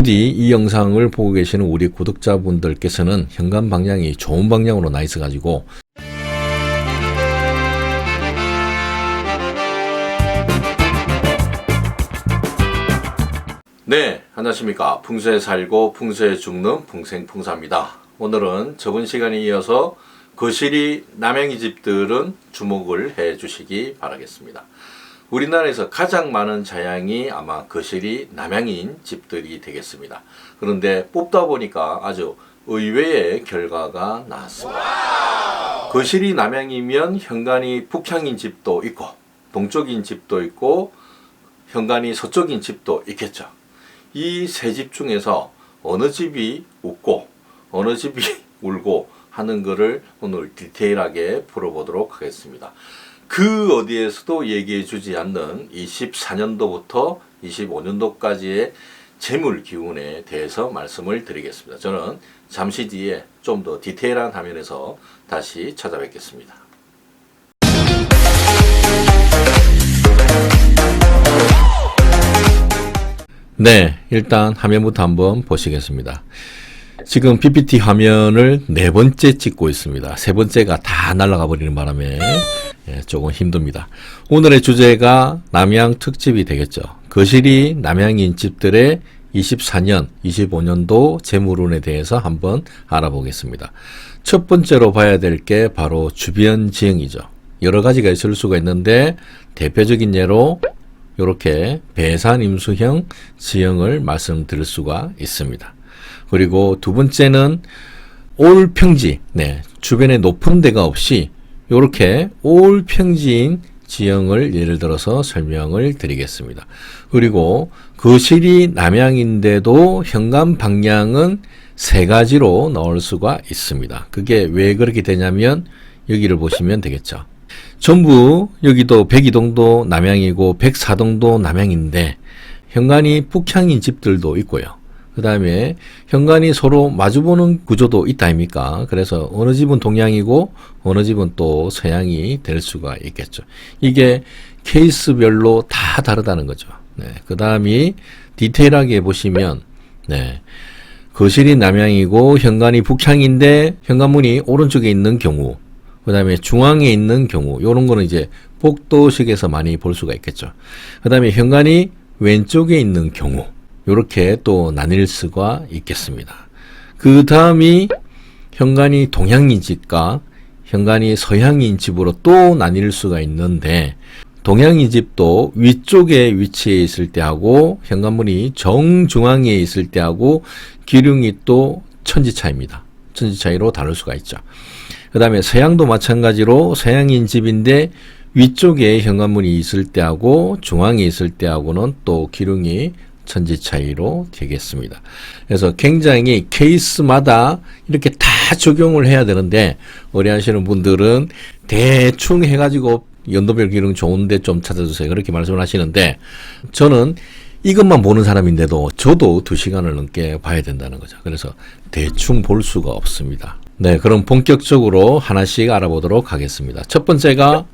부디 이 영상을 보고 계시는 우리 구독자분들께서는 현관 방향이 좋은 방향으로 나 있어가지고 네, 안녕하십니까. 풍수에 살고 풍수에 죽는 풍생풍사입니다. 오늘은 저번 시간에 이어서 거실이 남양이 집들은 주목을 해 주시기 바라겠습니다. 우리나라에서 가장 많은 자양이 아마 거실이 남양인 집들이 되겠습니다. 그런데 뽑다 보니까 아주 의외의 결과가 나왔습니다. 거실이 남양이면 현관이 북향인 집도 있고 동쪽인 집도 있고 현관이 서쪽인 집도 있겠죠. 이 세 집 중에서 어느 집이 웃고 어느 집이 울고 하는 것을 오늘 디테일하게 풀어보도록 하겠습니다. 그 어디에서도 얘기해 주지 않는 24년도부터 25년도까지의 재물 기운에 대해서 말씀을 드리겠습니다. 저는 잠시 뒤에 좀 더 디테일한 화면에서 다시 찾아뵙겠습니다. 네, 일단 화면부터 한번 보시겠습니다. 지금 PPT 화면을 네 번째 찍고 있습니다. 세 번째가 다 날아가 버리는 바람에 조금 힘듭니다. 오늘의 주제가 남양 특집이 되겠죠. 거실이 남양인 집들의 24년, 25년도 재물운에 대해서 한번 알아보겠습니다. 첫 번째로 봐야 될 게 바로 주변 지형이죠. 여러 가지가 있을 수가 있는데 대표적인 예로 이렇게 배산임수형 지형을 말씀드릴 수가 있습니다. 그리고 두 번째는 올평지, 주변에 높은 데가 없이 이렇게 올평지인 지형을 예를 들어서 설명을 드리겠습니다. 그리고 거실이 남양인데도 현관 방향은 세 가지로 넣을 수가 있습니다. 그게 왜 그렇게 되냐면 여기를 보시면 되겠죠. 전부 여기도 102동도 남양이고 104동도 남양인데 현관이 북향인 집들도 있고요. 그 다음에 현관이 서로 마주보는 구조도 있다 아닙니까? 그래서 어느 집은 동양이고 어느 집은 또 서양이 될 수가 있겠죠. 이게 케이스별로 다 다르다는 거죠. 그 다음이 디테일하게 보시면 거실이 남양이고 현관이 북향인데 현관문이 오른쪽에 있는 경우, 그 다음에 중앙에 있는 경우, 요런 거는 이제 복도식에서 많이 볼 수가 있겠죠. 그 다음에 현관이 왼쪽에 있는 경우, 요렇게 또 나뉠 수가 있겠습니다. 그 다음이 현관이 동양인 집과 현관이 서양인 집으로 또 나뉠 수가 있는데, 동양인 집도 위쪽에 위치해 있을 때하고 현관문이 정중앙에 있을 때하고 기둥이 또 천지차이입니다. 천지차이로 다룰 수가 있죠. 그 다음에 서양도 마찬가지로 서양인 집인데 위쪽에 현관문이 있을 때하고 중앙에 있을 때하고는 또 기둥이 천지 차이로 되겠습니다. 그래서 굉장히 케이스마다 이렇게 다 적용을 해야 되는데 어려하시는 분들은 대충 해가지고 연도별 기능 좋은데 좀 찾아주세요. 그렇게 말씀을 하시는데 저는 이것만 보는 사람인데도 저도 2시간을 넘게 봐야 된다는 거죠. 그래서 대충 볼 수가 없습니다. 그럼 본격적으로 하나씩 알아보도록 하겠습니다. 첫 번째가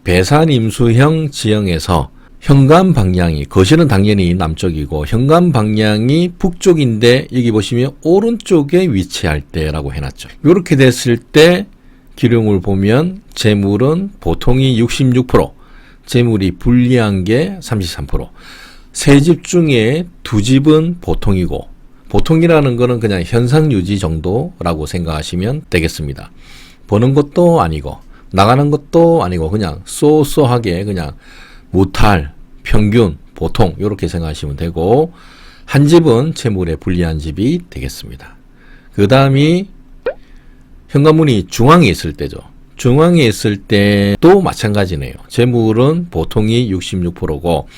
배산임수형 지형에서 현관 방향이, 거실은 당연히 남쪽이고 현관 방향이 북쪽인데 여기 보시면 오른쪽에 위치할 때라고 해놨죠. 이렇게 됐을 때 기룡을 보면 재물은 보통이 66%, 재물이 불리한 게 33%. 세 집 중에 두 집은 보통이고, 보통이라는 거는 그냥 현상 유지 정도라고 생각하시면 되겠습니다. 버는 것도 아니고 나가는 것도 아니고 그냥 쏘쏘하게 그냥 무탈, 평균, 보통 이렇게 생각하시면 되고, 한 집은 재물에 불리한 집이 되겠습니다. 그 다음이 현관문이 중앙에 있을 때죠. 중앙에 있을 때도 마찬가지네요. 재물은 보통이 66%고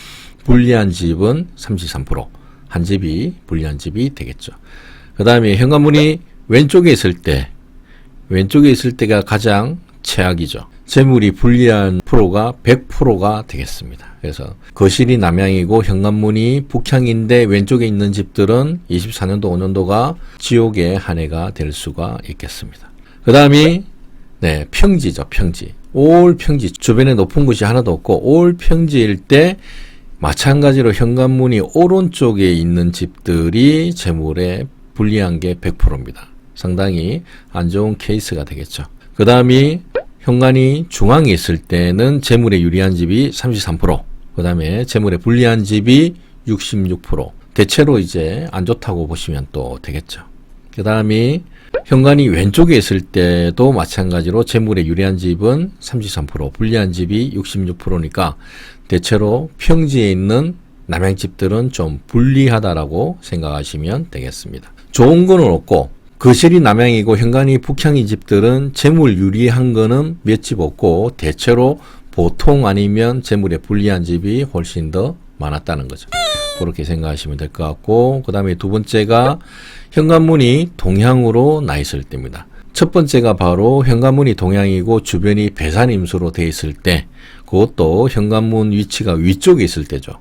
불리한 집은 33%. 한 집이 불리한 집이 되겠죠. 그 다음에 현관문이 왼쪽에 있을 때가 가장 최악이죠. 재물이 불리한 프로가 100%가 되겠습니다. 그래서 거실이 남양이고 현관문이 북향인데 왼쪽에 있는 집들은 24년도 5년도가 지옥의 한 해가 될 수가 있겠습니다. 그 다음이 평지죠. 평지. 올 평지. 주변에 높은 곳이 하나도 없고 올 평지일 때 마찬가지로 현관문이 오른쪽에 있는 집들이 재물에 불리한 게 100%입니다. 상당히 안 좋은 케이스가 되겠죠. 그 다음이 현관이 중앙에 있을 때는 재물에 유리한 집이 33%, 그 다음에 재물에 불리한 집이 66%. 대체로 이제 안 좋다고 보시면 또 되겠죠. 그 다음이 현관이 왼쪽에 있을 때도 마찬가지로 재물에 유리한 집은 33%, 불리한 집이 66%니까 대체로 평지에 있는 남양집들은 좀 불리하다라고 생각하시면 되겠습니다. 좋은 거는 없고 거실이 남향이고 현관이 북향인 집들은 재물 유리한 거는 몇 집 없고 대체로 보통 아니면 재물에 불리한 집이 훨씬 더 많았다는 거죠. 그렇게 생각하시면 될 것 같고, 그 다음에 두 번째가 현관문이 동향으로 나 있을 때입니다. 첫 번째가 바로 현관문이 동향이고 주변이 배산임수로 되어 있을 때, 그것도 현관문 위치가 위쪽에 있을 때죠.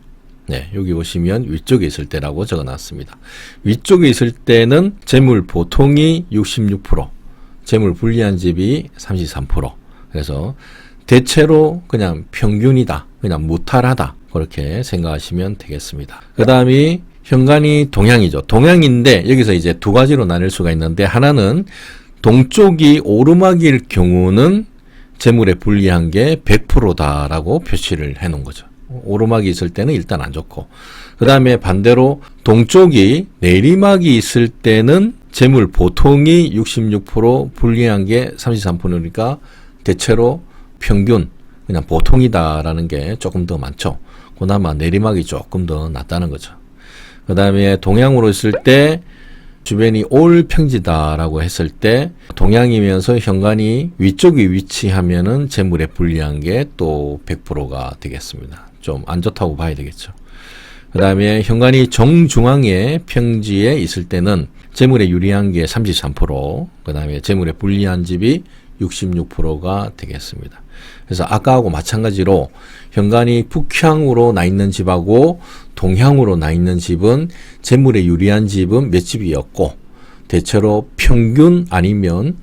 네, 여기 보시면 위쪽에 있을 때라고 적어놨습니다. 위쪽에 있을 때는 재물 보통이 66%, 재물 불리한 집이 33%. 그래서 대체로 그냥 평균이다, 그냥 무탈하다, 그렇게 생각하시면 되겠습니다. 그 다음이 현관이 동향이죠. 동향인데 여기서 이제 두 가지로 나눌 수가 있는데, 하나는 동쪽이 오르막일 경우는 재물에 불리한 게 100%다라고 표시를 해 놓은 거죠. 오르막이 있을 때는 일단 안 좋고, 그 다음에 반대로 동쪽이 내리막이 있을 때는 재물 보통이 66%, 불리한 게 33%니까 대체로 평균, 그냥 보통이다라는 게 조금 더 많죠. 그나마 내리막이 조금 더 낫다는 거죠. 그 다음에 동향으로 있을 때 주변이 올평지다라고 했을 때 동향이면서 현관이 위쪽에 위치하면은 재물에 불리한 게 또 100%가 되겠습니다. 좀 안 좋다고 봐야 되겠죠. 그 다음에 현관이 정중앙에 평지에 있을 때는 재물에 유리한 게 33%, 그 다음에 재물에 불리한 집이 66%가 되겠습니다. 그래서 아까하고 마찬가지로 현관이 북향으로 나 있는 집하고 동향으로 나 있는 집은 재물에 유리한 집은 몇 집이었고, 대체로 평균 아니면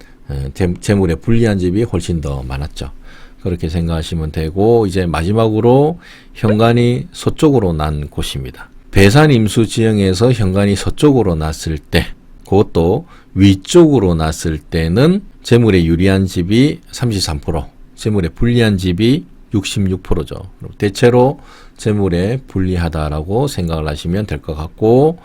재물에 불리한 집이 훨씬 더 많았죠. 그렇게 생각하시면 되고, 이제 마지막으로 현관이 서쪽으로 난 곳입니다. 배산임수 지형에서 현관이 서쪽으로 났을 때, 그것도 위쪽으로 났을 때는 재물에 유리한 집이 33%, 재물에 불리한 집이 66%죠. 대체로 재물에 불리하다라고 생각을 하시면 될 것 같고,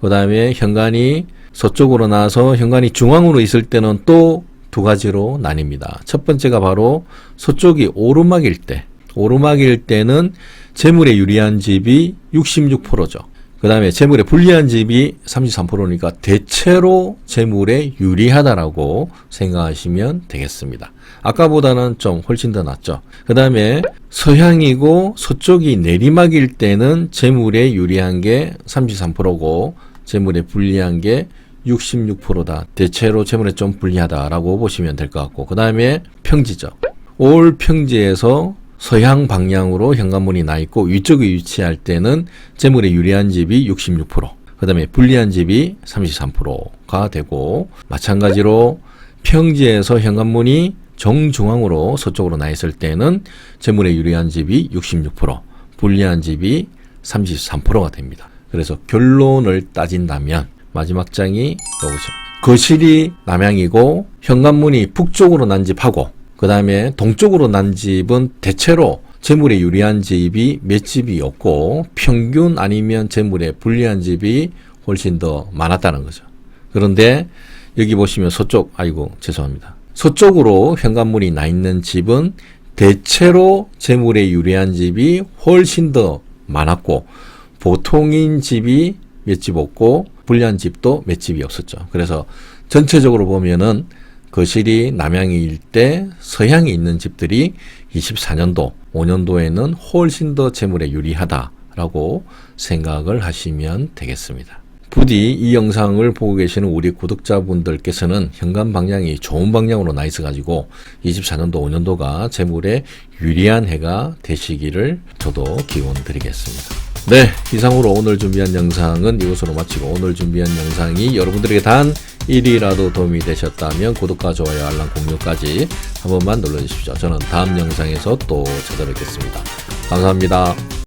그 다음에 현관이 서쪽으로 나와서 현관이 중앙으로 있을 때는 또 두 가지로 나뉩니다. 첫 번째가 바로 서쪽이 오르막일 때, 오르막일 때는 재물에 유리한 집이 66%죠. 그 다음에 재물에 불리한 집이 33%니까 대체로 재물에 유리하다라고 생각하시면 되겠습니다. 아까보다는 좀 훨씬 더 낫죠. 그 다음에 서향이고 서쪽이 내리막일 때는 재물에 유리한 게 33%고 재물에 불리한 게 66%다. 대체로 재물에 좀 불리하다라고 보시면 될 것 같고, 그 다음에 평지죠. 올 평지에서 서향 방향으로 현관문이 나 있고 위쪽에 위치할 때는 재물에 유리한 집이 66%, 그 다음에 불리한 집이 33%가 되고, 마찬가지로 평지에서 현관문이 정중앙으로 서쪽으로 나 있을 때는 재물에 유리한 집이 66%, 불리한 집이 33%가 됩니다. 그래서 결론을 따진다면 마지막 장이 이거죠. 거실이 남향이고 현관문이 북쪽으로 난 집하고 그 다음에 동쪽으로 난 집은 대체로 재물에 유리한 집이 몇 집이 없고 평균 아니면 재물에 불리한 집이 훨씬 더 많았다는 거죠. 그런데 여기 보시면 서쪽으로 현관문이 나 있는 집은 대체로 재물에 유리한 집이 훨씬 더 많았고 보통인 집이 몇 집 없고 불리한 집도 몇 집이 없었죠. 그래서 전체적으로 보면은 거실이 남향일 때 서향에 있는 집들이 24년도, 5년도에는 훨씬 더 재물에 유리하다라고 생각을 하시면 되겠습니다. 부디 이 영상을 보고 계시는 우리 구독자분들께서는 현관 방향이 좋은 방향으로 나 있어가지고 24년도, 5년도가 재물에 유리한 해가 되시기를 저도 기원 드리겠습니다. 네, 이상으로 오늘 준비한 영상은 이것으로 마치고, 오늘 준비한 영상이 여러분들에게 단 1이라도 도움이 되셨다면 구독과 좋아요, 알람 공유까지 한 번만 눌러주십시오. 저는 다음 영상에서 또 찾아뵙겠습니다. 감사합니다.